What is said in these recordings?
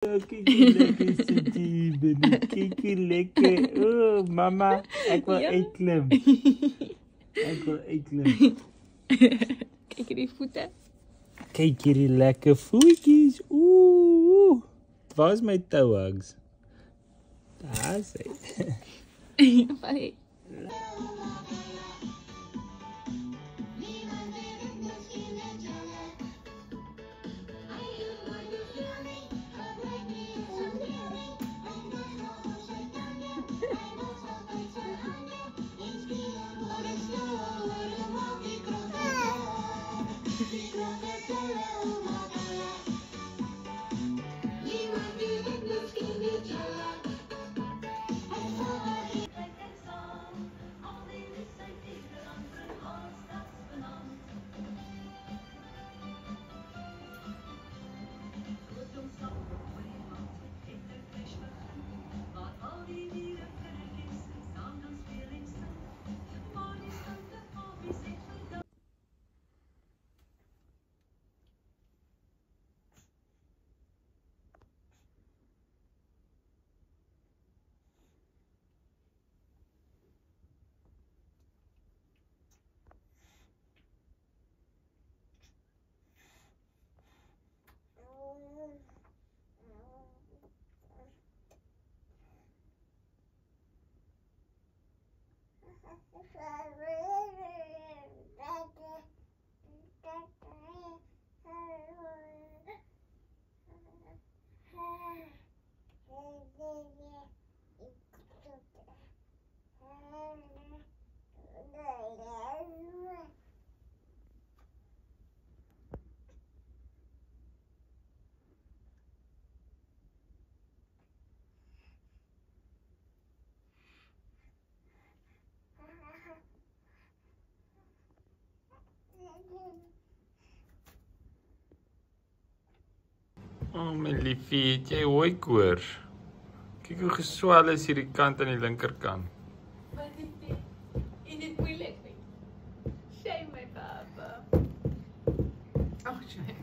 Kyk hoe lekker sit jy binne. Kyk hoe lekker. Oh, mama, ek wil uitklim. Ek wil uitklim. Kyk hierdie voete. Kyk hierdie lekker voetjies. Ooh. Waar is my toe hugs? Daar is hy. Bye. Oh my liefie, het jy hooikoors? Kyk hoe geswel is hierdie kant aan die linkerkant. Wat is dit? Is dit moeilijk? Shame my papa. Oh, shame.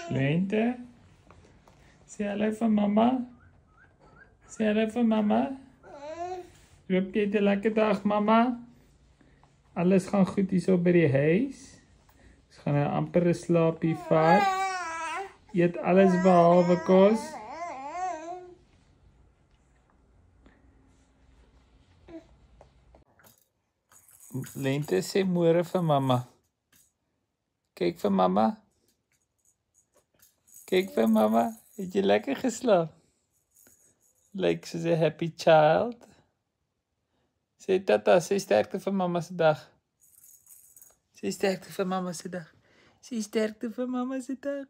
Lente? Sê hallo vir mamma. Sê hallo vir mamma. Hoop jy het 'n lekker dag, mamma. Alles gaan goed hier so by die huis. Ons gaan nou amper 'n slaapie vat. Eet alles behalwe kos. Lente sê môre vir mamma. Kyk vir mamma. Kyk vir mamma. Het jy lekker geslaap? Lyk soos 'n happy child. Sê tata, sê sterkte vir mamma se dag. Sê sterkte vir mamma se dag. Sê sterkte vir mamma se dag.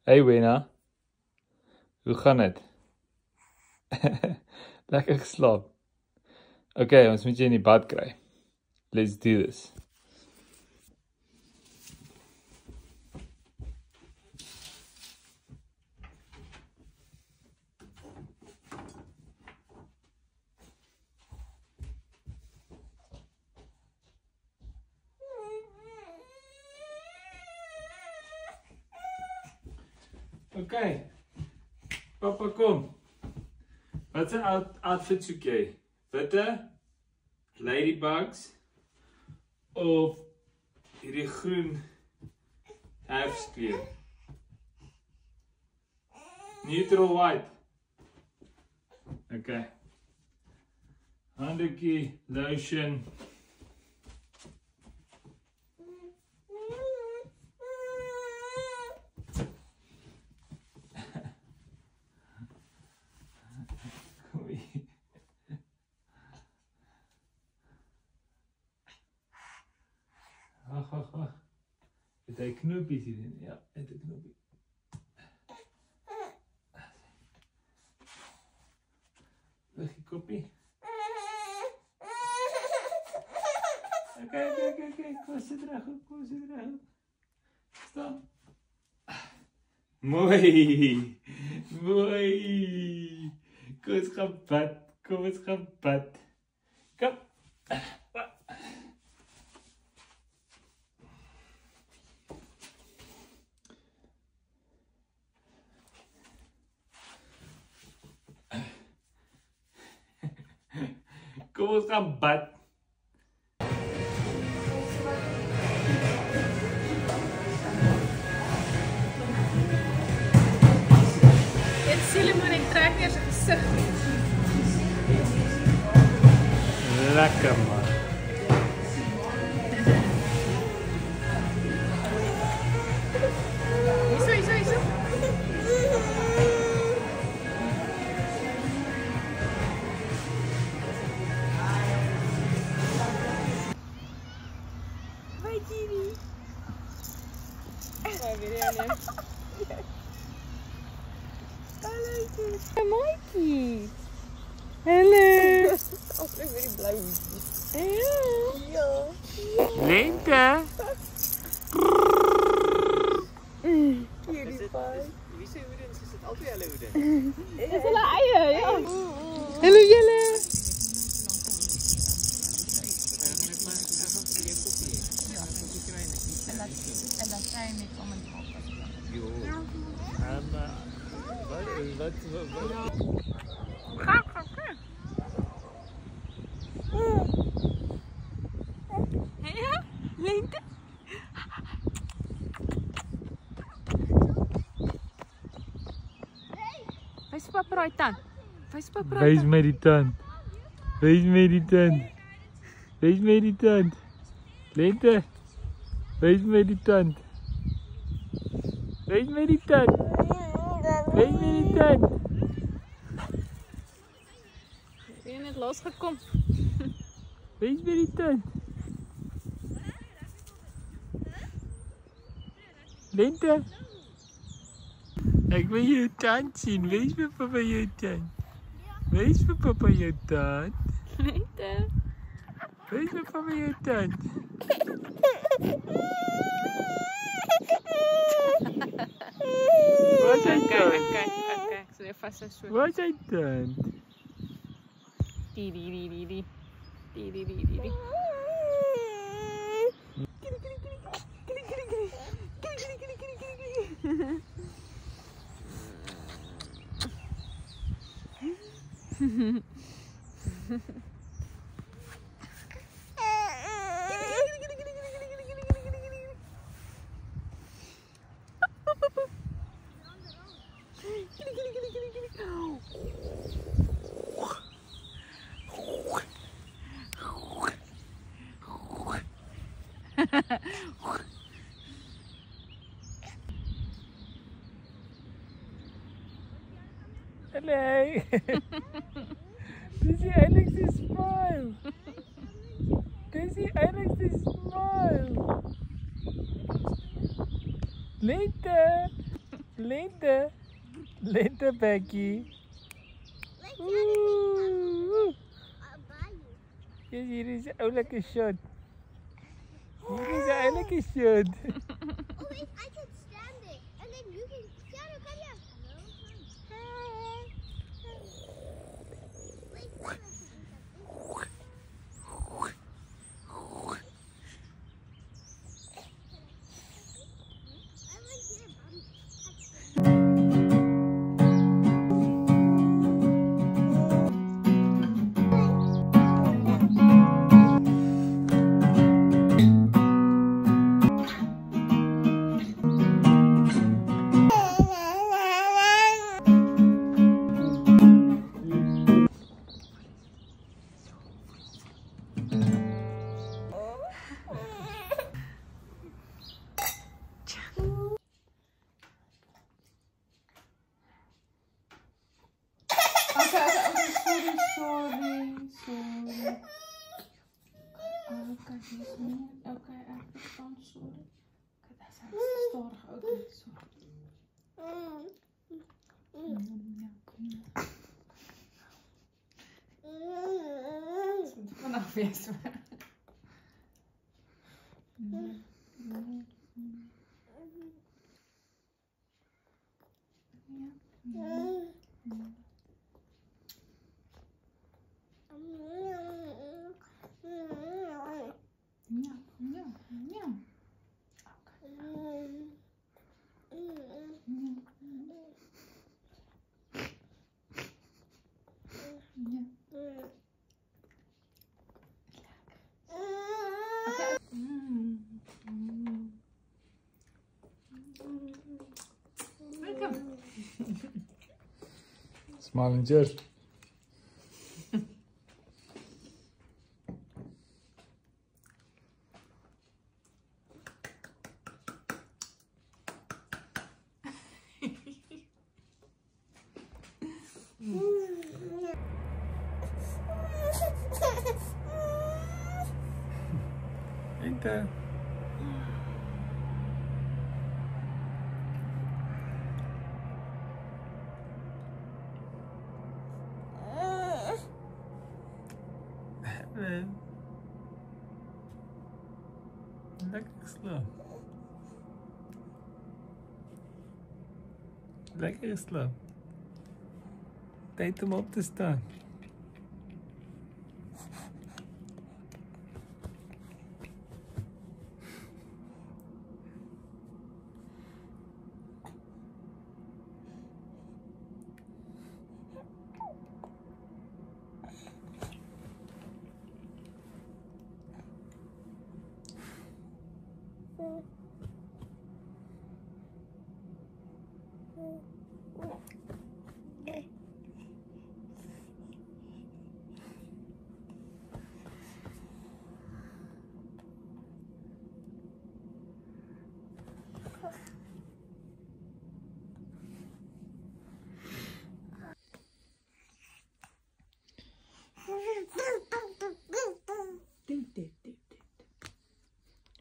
Hey Wena, hoe gaan dit? Lekker geslaap. Okay, ons moet jy in die bad kry. Let's do this. Okay. Papa, kom. Wat is 'n outfit soek jy? Witte? Ladybugs? Of hierdie groen herfstkleur? Neutral white. Okay. Handdoekie, lotion. Ach. Het hy knopies hierin? Ja, het 'n knopie. Weg die koppie. Okay. Kom sit reg op. Staan. Mooi. Kom ons gaan bad. Kom. Kom ons gaan bad. Dit sien maar net trek eers gesig. Lekker man. Hierso. Vai, Giri. Vai, Viriane. Hallo, Mikey. Hallo. Altyd weer die blou hoedjie. Ja. Lente. Hierdie paai. Wie se hoedens is dit altyd hulle hoedens? Dis hulle eie, ja. Hallo julle. En dat sy net om en op. Wat? Ga. Ja, Lente. Wys papa raai tand. Wys my die tand. Lente. Wys my die tand. Jy het net losgekom. Wys my die tand. Lente. Ek wil jou tand sien. Wys vir papa jou tand. Lente. Wys vir papa jou tand. Wat is dit? Okay. So jy vas so. Wat is dit? Die. Hello. Dis die enigste smile. Lente Becky. Yes, hier is 'n oulike shot. Oh wait, I can stand it, and then you can. Shadow, come here. Hello. Wait. I like your bum. sorry. Oké, dit niet. Oké, eigenlijk van sorry. Oké, daar zijn we storig ook niet. Sorry. Vanaf eerst maar. Smiling. Eentje. Lekker slaap. Lekker slaap. Tijd om op te staan.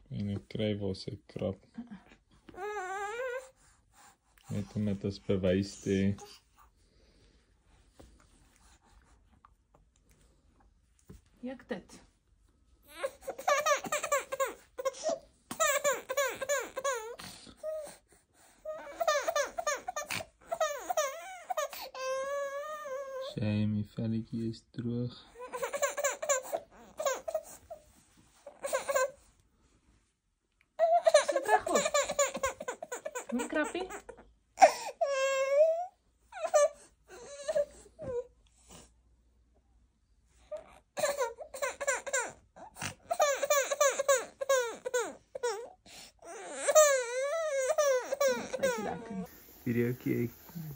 En een kruiwels en krab. Net om het als bewys te hê. Jak dit? Shame, die velletjie is droog. Sit reg op. Kom krappie. Videokie,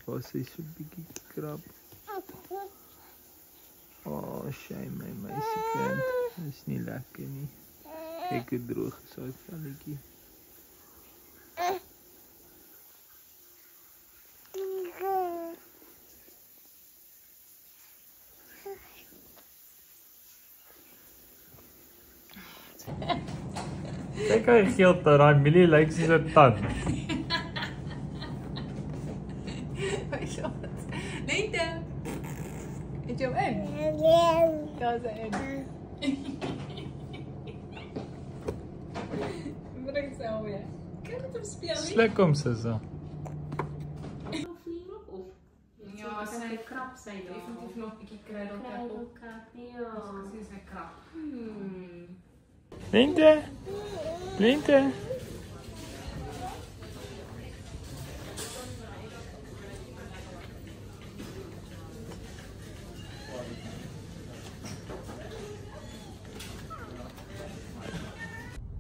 was hy so bietjie krap. Oh, shame my meisiekind. Dis nie lekker nie. Kyk hoe droog is hy velletjie. Kyk hy geel dat daai Millie lyk soos 'n tand. Lente. Het jy hom in? Daar is hy in. Bring sy alweer. Kan dit hom speel nie? Sluk hom Sissa. Ja, sy krap sy daar. Definitief nog 'n bietjie kruidelkap op. Ja. Sy is 'n krap. Lente.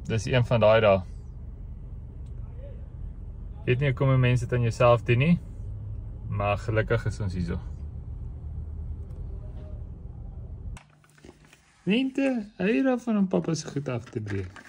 Dis een van daai daar. Weet nie kom mense dit aan jouself doen nie. Maar gelukkig is ons hierso. Lente, hy raak van hom pappa se goed af te breek.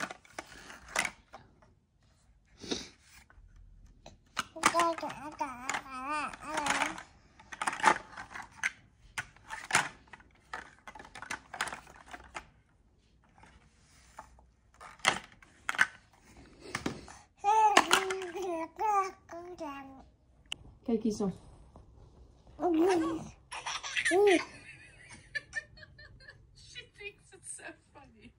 Kijk hierso. She thinks it's so funny.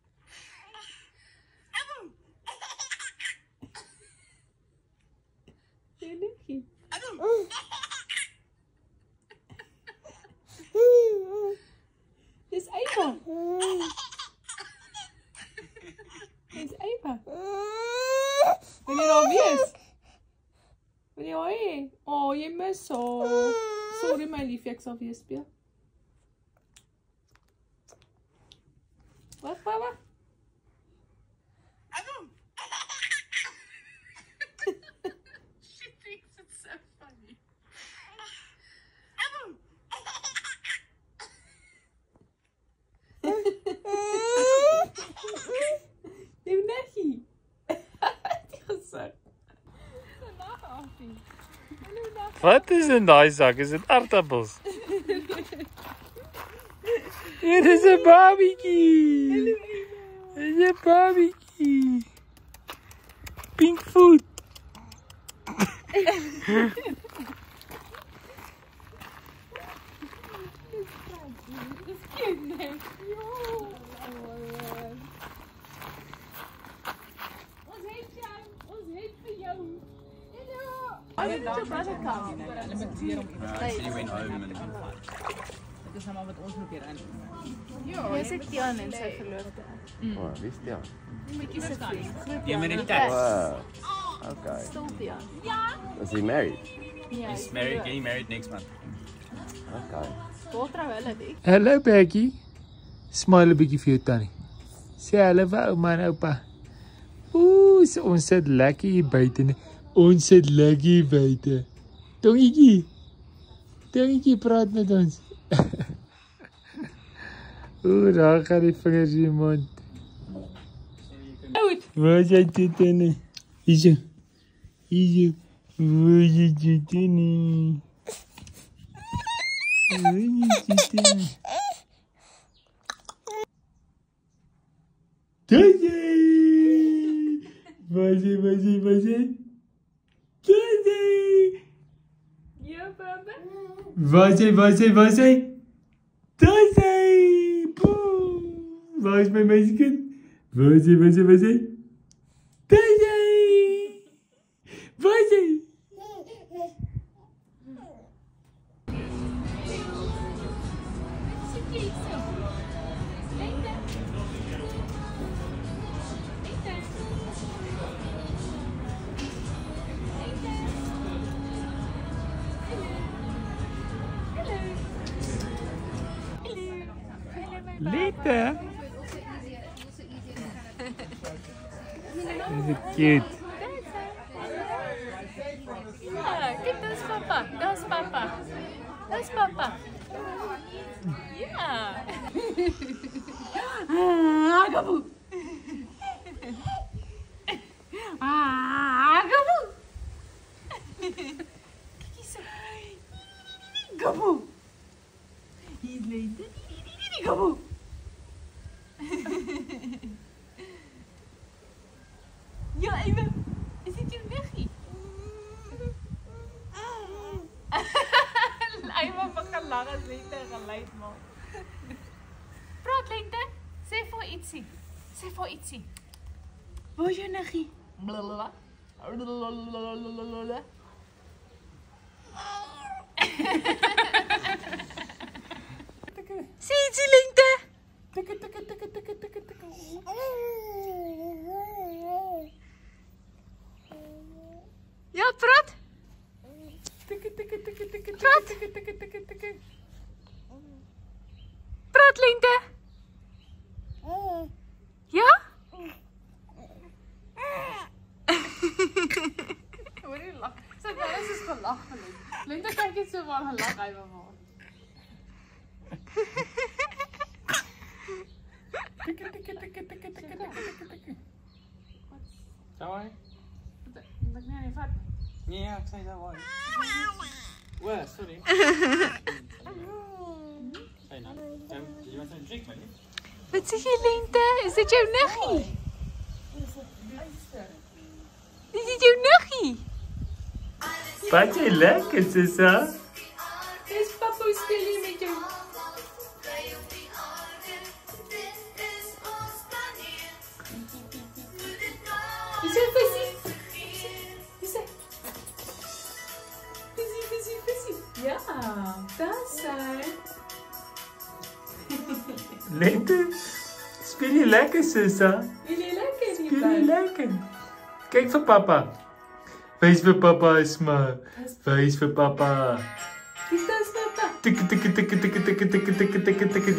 Jy liggie. Dis Eva. Dis Eva. Wil jy daar wees? Wil jy hê? Oh, jy mis haar. Sorry my liefie, ek sal weer speel. Wag, papa. She thinks it's so funny. Jy neggie. Die gesig. Vandag afie. Wat is in daai sak? Is dit aardappels? Dit is 'n babietjie. Dit is 'n babietjie. Pink food. Dis cute, nee. Ons het jou. Ons het vir jou. Why didn't your brother come? She went home and Dit is nou maar wat ons moet hier aan. Jy sit Tiaan en sy verloofde. Oh, wie is Tiaan? Netjie sit vir. yeah, met die tats. Wow. Okay. Stil Tiaan. Is he married? Ja. He's married, getting married next month. Okay. Waar trou hulle dit? Hallo Becky. Smile 'n bietjie vir jou tannie. Sê hallo vir ouma en oupa. Ooh, so ons sit lekker hier buite. Ons sit lekker hier buite. Tongetjie. Tongetjie praat met ons. Ooh, daar gaan die vingers in die mond. Oud. Waar is jy tannie? Hier. Hier. Waar is jy tannie? Waar is jy tannie? Tannie! Waar is jy? Tannie! Ja, baba. Waar is jy? Tannie! Boom! Waar is my meisiekind? Waar is jy? Tannie! Waar is jy? Lita. Is it cute? Ja, kijk, dat is papa. Dat is papa. Dat is papa. Ja. Gaboe. Gaboe. Kijk eens. Gaboe. Hier is Lita. Gaboe. Ja, even. Is dit jou niggie? Even van gelag as Lente geluid maak. Praat Lente, sê vir ietsie. Sê vir ietsie. Waar is jou niggie? Blablabla. Blablabla. Sê ietsie Lente. Tikke. Ja, praat. Praat. Praat Lente. Ja? Hoor jy lag? Sy alles is gelag geluk. Lente kyk net so waar gelag hy maar. Sorry? Wat nee, nee, vat. Yeah, say that one. Well, sorry. Say no. Did you want some drink, man? Wat sê jy Lente? Is dit jou niggie? Is dit jou niggie? Wat jy lekker, Sissa. Dis papa speel hier met jou. Dis hy visie. Dis hy. Visie. Ja, dis hy. Lente, speel jy lekker, Sissa? Wil jy lekker hier Speel jy by? lekker? Kyk vir pappa. Wys vir pappa, Isma. Wys vir pappa. Dit is papa. Tik,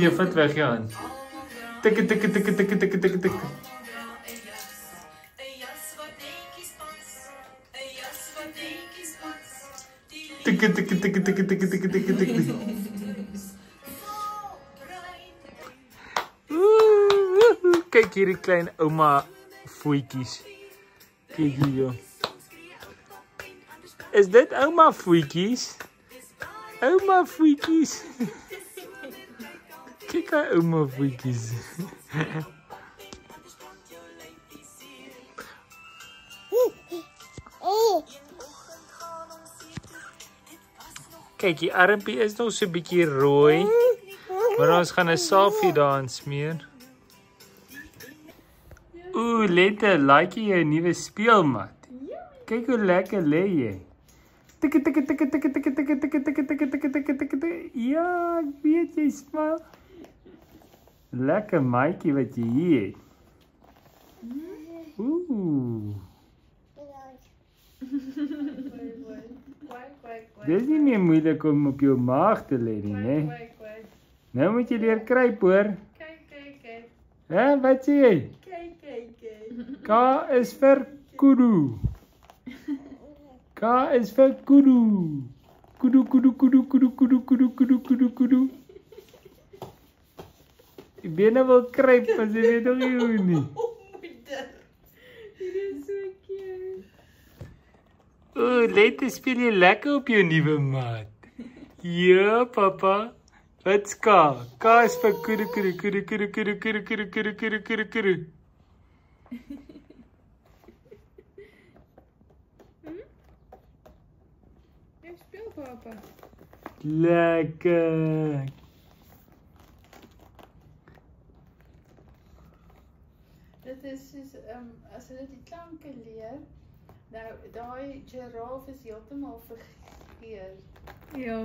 jy vat weg jou hand. Tik. Kyk hierdie klein ouma voetjies. Kyk hier. Is dit ouma voetjies? Ouma voetjies. Kyk haar ouma voetjies. Kyk, die armpie is nog so 'n bietjie rooi. Maar ons gaan 'n selfie daarin smeer. Ooh, Lente, like jy jou nuwe speelmat? Kyk hoe lekker lê jy. Tik. Ja, ek weet jy smaak. Lekker maatjie wat jy hier het. Ooh. Dis nie meer moeilik om op jou maag te lê nie, né? Nou moet jy leer kruip, hoor. Kyk. Hè, wat sê jy? Kyk. K is vir kudu. K is vir kudu. Kudu. Die bene wil kruip, as jy weet nog nie hoe nie. Dit is so cute. Ooh, Lente, speel jy lekker op jou nuwe mat? Ja, papa. Wat's K? K is vir kudu. Jy speel papa. Lekker. Dit is soos as hulle die klanke leer, nou daai giraffe is heeltemal vergeet. Ja.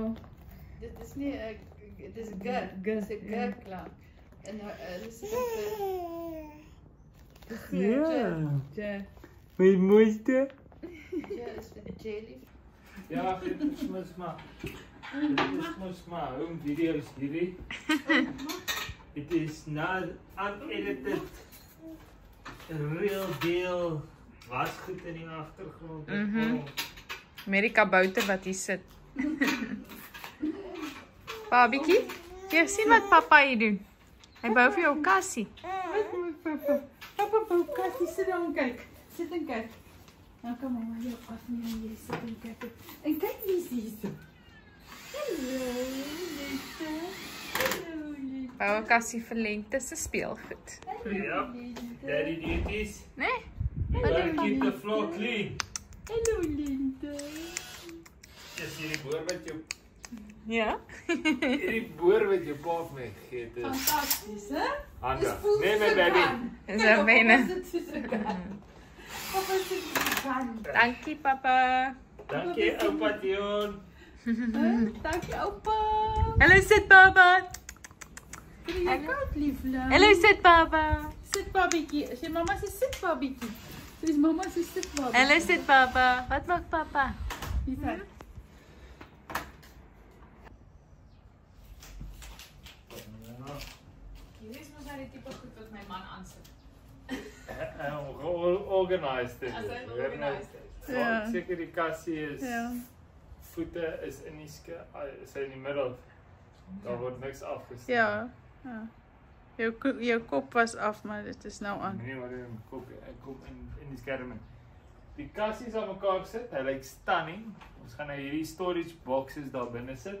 Dit is nie 'n dit is g, dis 'n g klank. En hulle sê Ja. Ja. My mooiste. ja, is vir jelly. Ja, dit is mos maar. Home videos hierdie. It is not unedited. Real deal. Was goed in die agtergrond. Met die kabouter wat hier sit. Babietjie, jy sien wat papa hier doen? Hy bou vir jou kassie. Wat moet papa? Papa bou kassie, sit daar en kyk. Sit en kyk. Nou kom mamma jou afneem en jy sit en kyk. En kyk wie is hier. Hallo, Lente. Hallo, Lente. Bou 'n kassie vir Lente se speelgoed. Ja. Daddy duties. Nee? You gotta keep the floor clean. Hallo, Lente. Dis hierdie boer wat jou Ja. hierdie boer wat jou pa vir my gegee het. Fantasties, hè? Handa. Nee, my daddy. Dis 'n bene. Papa sit gaan. Dankie papa. Dankie oupa Dion. Dankie oupa. Hallo sit papa. Kry jy koud liefling? Hallo sit papa. Sit babietjie. Sê mamma sê sit babietjie. Dis mamma sê sit babietjie. Hallo sit papa. Wat maak papa? Hier vat. Hier is mos nou die tipe goed wat my man aansit. Organized dit. As hy organised is. Ja. Seker die kassie is. Ja. Voete is in die is hy in die middel. Daar word niks afgesny. Ja. Ja. Jou kop was af, maar dit is nou aan. Nee, maar in kop in die skerming. Die kassies aan mekaar sit, hy lyk stunning. Ons gaan nou hierdie storage boxes daar binne sit.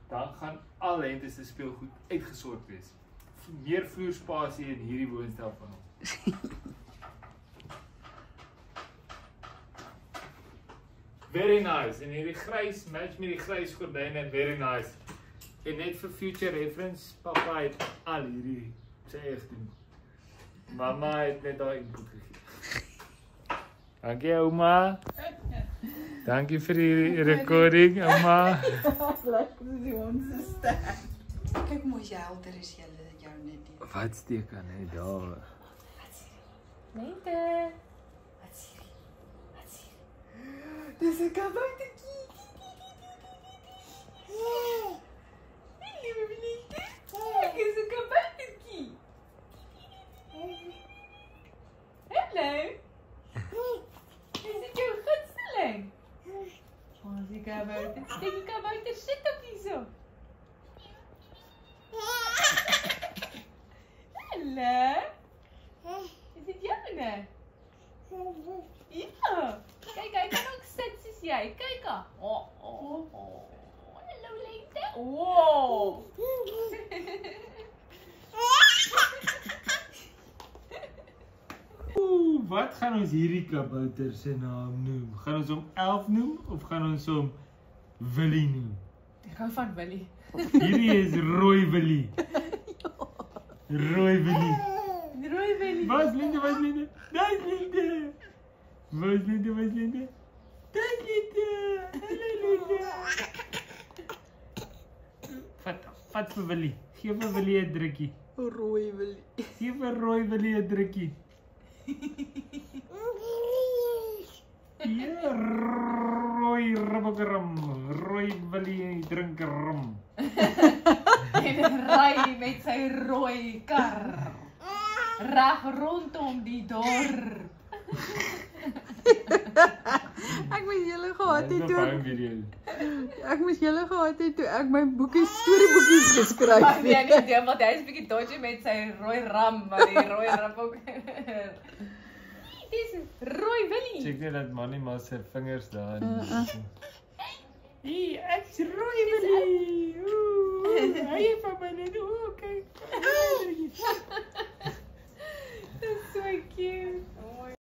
Dan gaan al Lente se speelgoed uitgesort wees. Meer vloerspasie in hierdie woonstel van ons. Very nice. En hierdie grys match met die grys gordyne, very nice. En net vir future reference, pappa het al hierdie sy eie gedoen. Mamma het net daai input gegee. Dankie ouma. Dankie vir die recording, ouma. Lekker is die onze ster. Kyk hoe mooi helder is julle jou net hier. Wat steek aan hy daar? Mente. Dis 'n kaboutertjie. Liewe Mente. Ek is 'n kaboutertjie. Hallo. Is dit jou gunsteling? Ons die kabouter. Steek die kabouter sit op hierso. Hallo. Is dit joune? Ja. Kijk, hij kan ook sit soos jy. Kyk ah. Hallo Lente. Wow. Wat gaan ons hierdie kabouter se naam noem? Gaan ons hom Elf noem of gaan ons hom Willie noem? Ik hou van Willy. Hierdie is Rooi Willie. Rooi Willie. Rooi Willy. Waar is Linde? Waar is Linde? Daar is Linde. Waar is Linde? Waar is Linde? Daar is Linde. Hallo Linde. Vat vir Willie. Geef vir Willie 'n drukkie. Rooi Willy. Geef vir Rooi Willie 'n drukkie. Ja, rooi rubbekrum. Rooi Willie drink rum. En ry met sy rooi kar. Reg rondom die dorp. Ek moes julle gehad het toe. Baie video's. Ek moes julle gehad het toe ek my boekies, storieboekies geskryf Maar nee, het. nie want hy is bietjie dodgy met sy rooi ram, maar die rooi ram ook. Dis Rooi Willy. Check net dat Manny maar sy vingers daar in. Hey, ek's Rooi Willie. Ooh, hy het van my